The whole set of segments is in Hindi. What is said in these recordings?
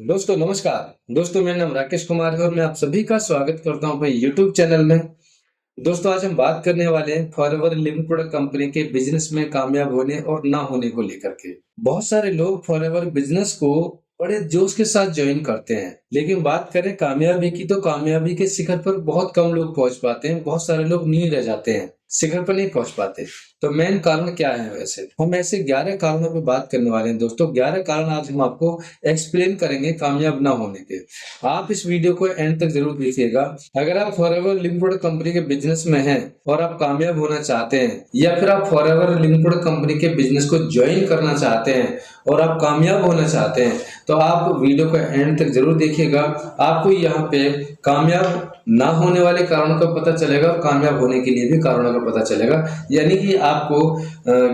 दोस्तों नमस्कार। दोस्तों मेरा नाम राकेश कुमार है और मैं आप सभी का स्वागत करता हूं अपने YouTube चैनल में। दोस्तों आज हम बात करने वाले हैं फॉरएवर लिविंग प्रोडक्ट कंपनी के बिजनेस में कामयाब होने और ना होने को लेकर के। बहुत सारे लोग फॉरएवर बिजनेस को बड़े जोश के साथ ज्वाइन करते हैं, लेकिन बात करें कामयाबी की तो कामयाबी के शिखर पर बहुत कम लोग पहुंच पाते हैं। बहुत सारे लोग नीचे रह जाते हैं, शिखर पर नहीं पहुंच पाते। तो मेन कारण क्या है? वैसे हम ऐसे 11 कारणों पे बात करने वाले हैं दोस्तों। 11 कारण आज हम आपको एक्सप्लेन करेंगे कामयाब ना होने के। आप इस वीडियो को एंड तक जरूर देखिएगा। अगर आप फॉरएवर लिमिटेड कंपनी के बिजनेस में हैं और आप कामयाब होना चाहते हैं, या फिर आप फॉरएवर लिमिटेड कंपनी के बिजनेस को ज्वाइन करना चाहते हैं और आप कामयाब होना चाहते हैं, तो आप वीडियो को एंड तक जरूर देखिएगा। आपको यहाँ पे कामयाब ना होने वाले कारणों का पता चलेगा और कामयाब होने के लिए भी कारणों का पता चलेगा। यानी कि आपको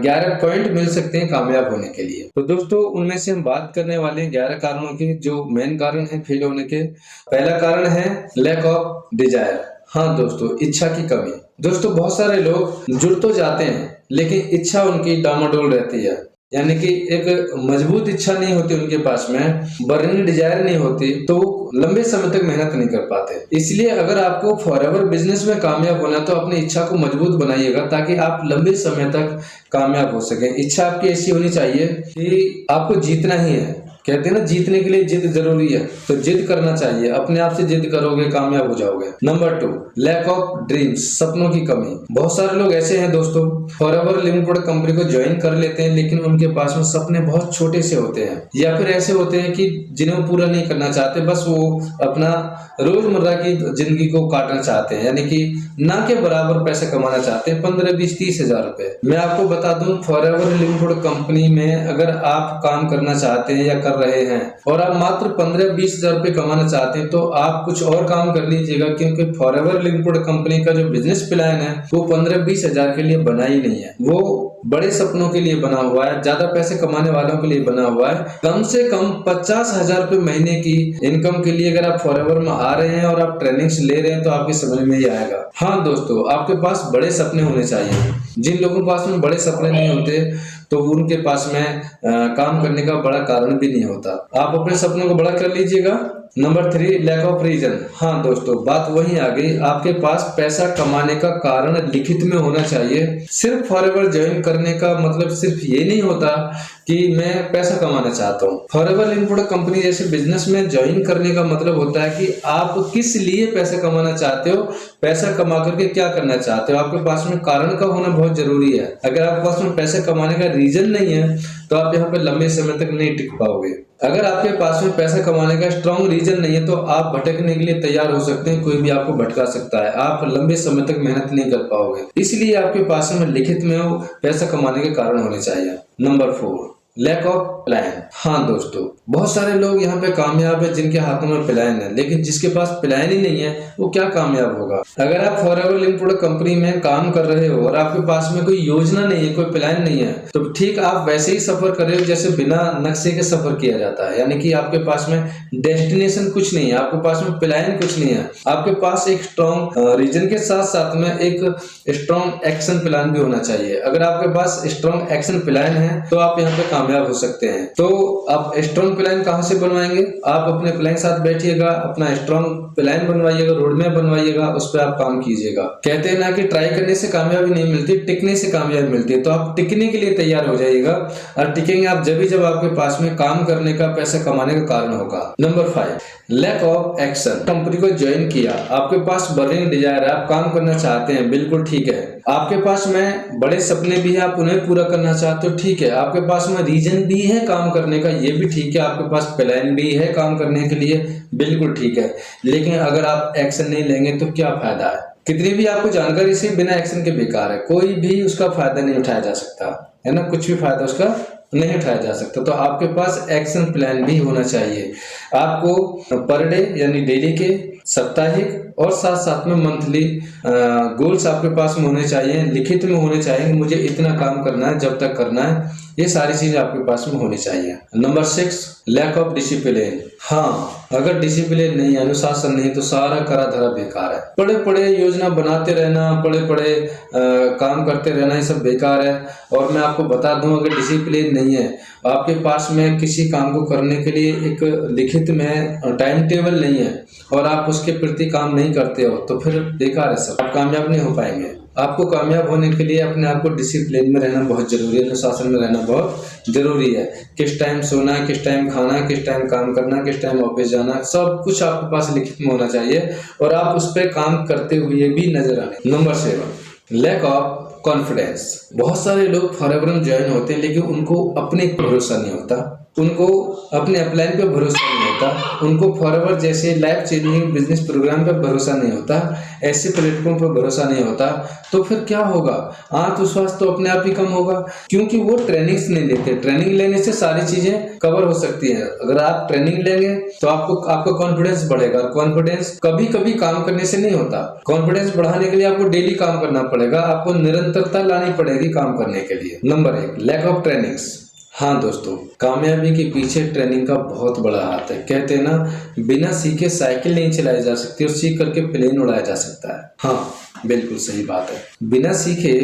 11 पॉइंट मिल सकते हैं कामयाब होने के लिए। तो दोस्तों उनमें से हम बात करने वाले हैं 11 कारणों के, जो मेन कारण है फेल होने के। पहला कारण है लैक ऑफ डिजायर। हाँ दोस्तों, इच्छा की कमी। दोस्तों बहुत सारे लोग जुड़ तो जाते हैं लेकिन इच्छा उनकी डामाडोल रहती है। यानी कि एक मजबूत इच्छा नहीं होती उनके पास में, बर्निंग डिजायर नहीं होती, तो लंबे समय तक मेहनत नहीं कर पाते। इसलिए अगर आपको फॉरएवर बिजनेस में कामयाब होना तो अपनी इच्छा को मजबूत बनाइएगा, ताकि आप लंबे समय तक कामयाब हो सके। इच्छा आपकी ऐसी होनी चाहिए कि आपको जीतना ही है। कहते हैं ना, जीतने के लिए जिद जरूरी है, तो जिद करना चाहिए। अपने आप से जिद करोगे कामयाब हो जाओगे। नंबर 2, लैक ऑफ ड्रीम्स, सपनों की कमी। बहुत सारे लोग ऐसे हैं दोस्तों, फॉरएवर लिमिटेड कंपनी को ज्वाइन कर लेते हैं लेकिन उनके पास में सपने बहुत छोटे से होते हैं, या फिर ऐसे होते हैं कि जिन्हें वो पूरा नहीं करना चाहते, बस वो अपना रोजमर्रा की जिंदगी को काटना चाहते हैं। यानी कि ना के बराबर पैसे कमाना चाहते हैं, 15, 20, 30 हजार रुपए। मैं आपको बता दूं, फॉरएवर लिमिटेड कंपनी में अगर आप काम करना चाहते हैं या कर रहे हैं और आप मात्र 15, 20 हजार रुपए कमाना चाहते हैं, तो आप कुछ और काम कर लीजिएगा, क्योंकि फॉरएवर लिमिटेड कंपनी का जो बिजनेस प्लान है वो 15, 20 हजार के लिए बना ही नहीं है। वो बड़े सपनों के लिए बना हुआ है, ज्यादा पैसे कमाने वालों के लिए बना हुआ है। कम से कम 50 हजार रुपए महीने की इनकम के लिए अगर आप फॉरएवर में आ रहे हैं और आप ट्रेनिंग्स ले रहे हैं तो आपकी समझ में ही आएगा। हाँ दोस्तों, आपके पास बड़े सपने होने चाहिए। जिन लोगों के पास में बड़े सपने नहीं होते तो उनके पास में काम करने का बड़ा कारण भी नहीं होता। आप अपने सपनों को बड़ा कर लीजिएगा। Number 3, lack of reason. हाँ दोस्तों, बात वही आ गई। आपके पास पैसा कमाने का कारण लिखित में होना चाहिए। सिर्फ फॉरएवर ज्वाइन करने का मतलब सिर्फ ये नहीं होता कि मैं पैसा कमाना चाहता हूँ। फॉरएवर लिमिटेड कंपनी जैसे बिजनेस में ज्वाइन करने का मतलब होता है कि आप किस लिए पैसा कमाना चाहते हो, पैसा कमा करके क्या करना चाहते हो। आपके पास में कारण का होना बहुत जरूरी है। अगर आपके पास में पैसा कमाने का रीजन नहीं है तो आप यहाँ पे लंबे समय तक नहीं टिक पाओगे। अगर आपके पास में पैसा कमाने का स्ट्रॉन्ग रीजन नहीं है तो आप भटकने के लिए तैयार हो सकते हैं। कोई भी आपको भटका सकता है, आप लंबे समय तक मेहनत नहीं कर पाओगे। इसलिए आपके पास में लिखित में वो पैसा कमाने के कारण होने चाहिए। Number 4, lack of plan. हाँ दोस्तों, बहुत सारे लोग यहाँ पे कामयाब है जिनके हाथों में प्लान है, लेकिन जिसके पास प्लान ही नहीं है वो क्या कामयाब होगा। अगर आप फॉरएवर लिमिटेड कंपनी में काम कर रहे हो और आपके पास में कोई योजना नहीं है, कोई प्लान नहीं है, तो ठीक आप वैसे ही सफर कर रहे हो जैसे बिना नक्शे के सफर किया जाता है। यानी कि आपके पास में डेस्टिनेशन कुछ नहीं है, आपके पास में प्लान कुछ नहीं है। आपके पास एक स्ट्रॉन्ग रीजन के साथ साथ में एक स्ट्रॉन्ग एक्शन प्लान भी होना चाहिए। अगर आपके पास स्ट्रॉन्ग एक्शन प्लान है तो आप यहाँ पे कामयाब हो सकते हैं। तो आप स्ट्रॉन्ग प्लान कहाँ से बनवाएंगे? आप अपने प्लान के साथ बैठिएगा, अपना स्ट्रॉन्ग प्लान बनवाइएगा, रोड मैप बनवाइएगा, उस पर आप काम कीजिएगा। कहते हैं ना कि ट्राई करने से कामयाबी नहीं मिलती, टिकने से कामयाबी मिलती है। तो आप टिकने के लिए तैयार हो जाइएगा, और टिकेंगे आप जब आपके पास में काम करने का, पैसा कमाने का कारण होगा। Number 5, lack of action. Company को ज्वाइन किया, आपके पास बर्निंग डिजायर है, आप काम करना चाहते हैं, बिल्कुल ठीक है। आपके पास में बड़े सपने भी है, आप उन्हें पूरा करना चाहते हो, ठीक है। आपके पास में रीजन भी है काम करने का, ये भी ठीक है। आपके पास प्लान भी है काम करने के लिए, बिल्कुल ठीक है। लेकिन अगर आप एक्शन नहीं लेंगे तो क्या फायदा है? कितनी भी आपको जानकारी से बिना एक्शन के बेकार है, कोई भी उसका फायदा नहीं उठाया जा सकता है ना, कुछ भी फायदा उसका नहीं उठाया जा सकता। तो आपके पास एक्शन प्लान भी होना चाहिए। आपको पर डे यानी डेली के, साप्ताहिक और साथ साथ में मंथली गोल्स आपके पास में होने चाहिए, लिखित में होने चाहिए। मुझे इतना काम करना है, जब तक करना है, ये सारी चीजें आपके पास में होनी चाहिए। Number 6, lack of discipline. हाँ, अगर डिसिप्लिन नहीं, अनुशासन नहीं तो सारा करा धरा बेकार है। पड़े पड़े योजना बनाते रहना, पड़े पड़े काम करते रहना, ये सब बेकार है। और मैं आपको बता दूं, अगर डिसिप्लिन नहीं है आपके पास में किसी काम को करने के लिए एक लिखित में टाइम टेबल नहीं है और आप उसके प्रति काम नहीं करते हो तो फिर बेकार है सब, आप कामयाब नहीं हो पाएंगे। आपको कामयाब होने के लिए अपने आप को डिसिप्लिन में रहना बहुत जरूरी है, अनुशासन में रहना बहुत जरूरी है। किस टाइम सोना है, किस टाइम खाना, किस टाइम काम करना, किस टाइम ऑफिस जाना, सब कुछ आपके पास लिखित में होना चाहिए और आप उस पर काम करते हुए भी नजर आने। Number 7, lack of confidence. बहुत सारे लोग फॉरएवर में ज्वाइन होते हैं लेकिन उनको अपने भरोसा नहीं होता, उनको अपने अपलाइन पे भरोसा नहीं होता, उनको फॉरएवर जैसे लाइफ चेंजिंग बिजनेस प्रोग्राम पे भरोसा नहीं होता, ऐसे प्लेटफॉर्म पर भरोसा नहीं होता, तो फिर क्या होगा? आत्मविश्वास तो अपने आप ही कम होगा क्योंकि वो ट्रेनिंग्स नहीं लेते। ट्रेनिंग लेने से सारी चीजें कवर हो सकती हैं। अगर आप ट्रेनिंग लेंगे तो आपका कॉन्फिडेंस बढ़ेगा। कॉन्फिडेंस कभी कभी काम करने से नहीं होता। कॉन्फिडेंस बढ़ाने के लिए आपको डेली काम करना पड़ेगा, आपको निरंतरता लानी पड़ेगी काम करने के लिए। Number 1, lack of trainings. हाँ दोस्तों, कामयाबी के पीछे ट्रेनिंग का बहुत बड़ा हाथ है। कहते हैं ना, बिना सीखे साइकिल नहीं चलाई जा सकती और सीख करके प्लेन उड़ाया जा सकता है। हाँ, बिल्कुल सही बात है। बिना सीखे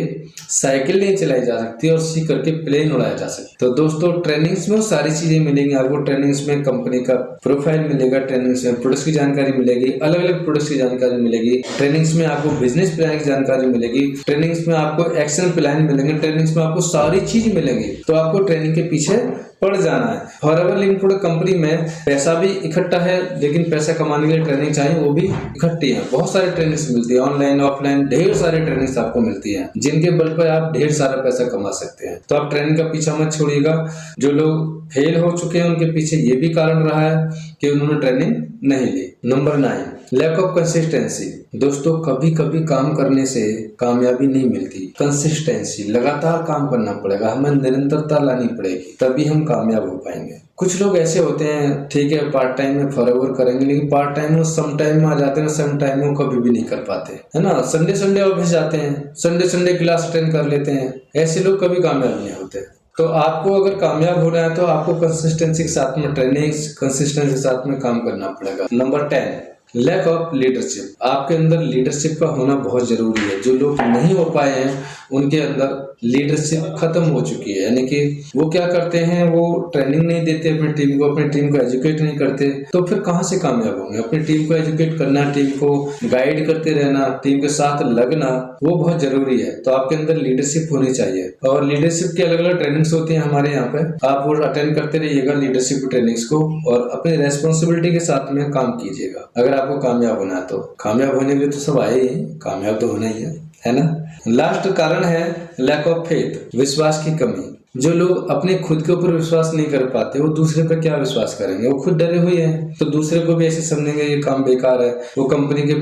साइकिल नहीं चलाई जा सकती और सीख करके प्लेन उड़ाया जा सकता है। तो दोस्तों, ट्रेनिंग्स में वो सारी चीजें मिलेंगी आपको। ट्रेनिंग्स में कंपनी का प्रोफाइल मिलेगा, ट्रेनिंग्स में प्रोडक्ट्स की जानकारी मिलेगी, अलग अलग प्रोडक्ट्स की जानकारी मिलेगी, ट्रेनिंग्स में आपको बिजनेस प्लान की जानकारी मिलेगी, ट्रेनिंग्स में आपको एक्शन प्लान मिलेंगे, ट्रेनिंग्स में आपको सारी चीज मिलेंगी। तो आपको ट्रेनिंग के पीछे पड़ जाना है। फॉरएवर लिमिटेड कंपनी में पैसा भी इकट्ठा है लेकिन पैसा कमाने के लिए ट्रेनिंग चाहिए, वो भी इकट्ठी है। बहुत सारी ट्रेनिंग्स मिलती है, ऑनलाइन ऑफलाइन ढेर सारी ट्रेनिंग्स आपको मिलती है जिनके बल पर आप ढेर सारा पैसा कमा सकते हैं। तो आप ट्रेनिंग का पीछा मत छोड़िएगा। जो लोग फेल हो चुके हैं उनके पीछे ये भी कारण रहा है कि उन्होंने ट्रेनिंग नहीं ली। Number 9, lack of consistency. दोस्तों, कभी कभी काम करने से कामयाबी नहीं मिलती। कंसिस्टेंसी, लगातार काम करना पड़ेगा, हमें निरंतरता लानी पड़ेगी, तभी हम कामयाब हो पाएंगे। कुछ लोग ऐसे होते हैं, ठीक है पार्ट टाइम में फॉरएवर करेंगे लेकिन पार्ट टाइम में सम टाइम में आ जाते हैं, सम टाइम में कभी भी नहीं कर पाते, है ना। संडे ऑफिस जाते हैं, संडे क्लास अटेंड कर लेते हैं। ऐसे लोग कभी कामयाब नहीं होते। तो आपको अगर कामयाब होना है तो आपको कंसिस्टेंसी के साथ में ट्रेनिंग, कंसिस्टेंसी के साथ में काम करना पड़ेगा। Number 10, lack of leadership. आपके अंदर लीडरशिप का होना बहुत जरूरी है। जो लोग नहीं हो पाए हैं उनके अंदर लीडरशिप खत्म हो चुकी है, यानी कि वो क्या करते हैं, वो ट्रेनिंग नहीं देते अपनी टीम को, अपनी टीम को एजुकेट नहीं करते, तो फिर कहाँ से कामयाब होंगे। अपनी टीम को एजुकेट करना, टीम को गाइड करते रहना, टीम के साथ लगना, वो बहुत जरूरी है। तो आपके अंदर लीडरशिप होनी चाहिए और लीडरशिप की अलग अलग ट्रेनिंग्स होती हैं हमारे यहाँ पे, आप वो अटेंड करते रहिएगा लीडरशिप ट्रेनिंग्स को और अपनी रेस्पॉन्सिबिलिटी के साथ में काम कीजिएगा। अगर आपको कामयाब होना है तो कामयाब होने के लिए तो सब आए ही, कामयाब तो होना ही है ना। लास्ट कारण है लैक ऑफ फेथ, विश्वास की कमी। जो लोग अपने खुद के ऊपर विश्वास नहीं कर पाते वो दूसरे पर क्या विश्वास करेंगे। वो खुद डरे हुए हैं तो दूसरे को भी ऐसे समझेंगे ये काम बेकार है। वो कंपनी के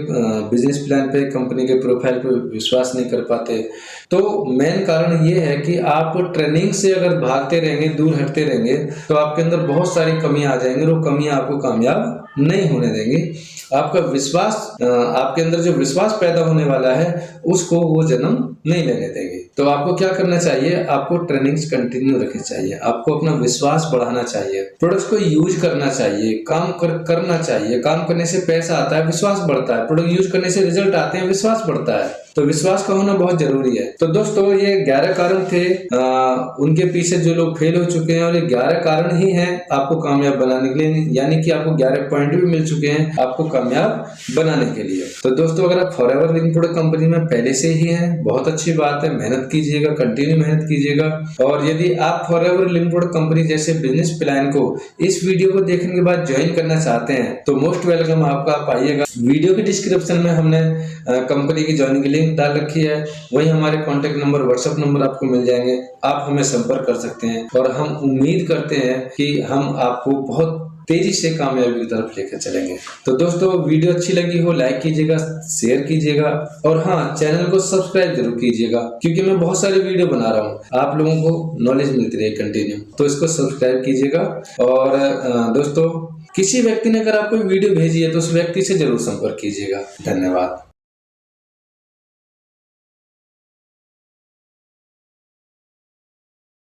बिजनेस प्लान पे, कंपनी के प्रोफाइल पे विश्वास नहीं कर पाते। तो मेन कारण ये है कि आप ट्रेनिंग से अगर भागते रहेंगे, दूर हटते रहेंगे तो आपके अंदर बहुत सारी कमियां आ जाएंगी और वो कमियां आपको कामयाब नहीं होने देंगी। आपका विश्वास, आपके अंदर जो विश्वास पैदा होने वाला है उसको वो जन्म नहीं लेने देंगे। तो आपको क्या करना चाहिए, आपको ट्रेनिंग्स कंटिन्यू रखनी चाहिए, आपको अपना विश्वास बढ़ाना चाहिए, प्रोडक्ट्स को यूज करना चाहिए, काम करना चाहिए। काम करने से पैसा आता है, विश्वास बढ़ता है। प्रोडक्ट यूज करने से रिजल्ट आते हैं, विश्वास बढ़ता है। तो विश्वास का होना बहुत जरूरी है। तो दोस्तों, ये 11 कारण थे, उनके पीछे जो लोग फेल हो चुके हैं और ये 11 कारण ही हैं आपको कामयाब बनाने के लिए, यानी कि आपको 11 पॉइंट भी मिल चुके हैं आपको कामयाब बनाने के लिए। तो दोस्तों, अगर आप फॉरएवर लिमिटेड कंपनी में पहले से ही हैं, बहुत अच्छी बात है, मेहनत कीजिएगा, कंटिन्यू मेहनत कीजिएगा। और यदि आप फॉरएवर लिमिटेड कंपनी जैसे बिजनेस प्लान को इस वीडियो को देखने के बाद ज्वाइन करना चाहते हैं तो मोस्ट वेलकम आपका, आप आइएगा। वीडियो के डिस्क्रिप्शन में हमने कंपनी की ज्वाइनिंग लिंक डाल रखी है, वही हमारे कॉन्टेक्ट नंबर, व्हाट्सएप नंबर आपको मिल जाएंगे, आप हमें संपर्क कर सकते हैं। और हम उम्मीद करते हैं कि हम आपको बहुत तेजी से कामयाबी की तरफ लेकर चलेंगे। तो दोस्तों, वीडियो अच्छी लगी हो लाइक कीजिएगा, शेयर कीजिएगा और हाँ, चैनल को सब्सक्राइब जरूर कीजिएगा क्योंकि मैं बहुत सारे वीडियो बना रहा हूँ, आप लोगों को नॉलेज मिलती रहे कंटिन्यू। तो इसको सब्सक्राइब कीजिएगा। और दोस्तों, किसी व्यक्ति ने अगर आपको वीडियो भेजी है तो उस व्यक्ति से जरूर संपर्क कीजिएगा। धन्यवाद।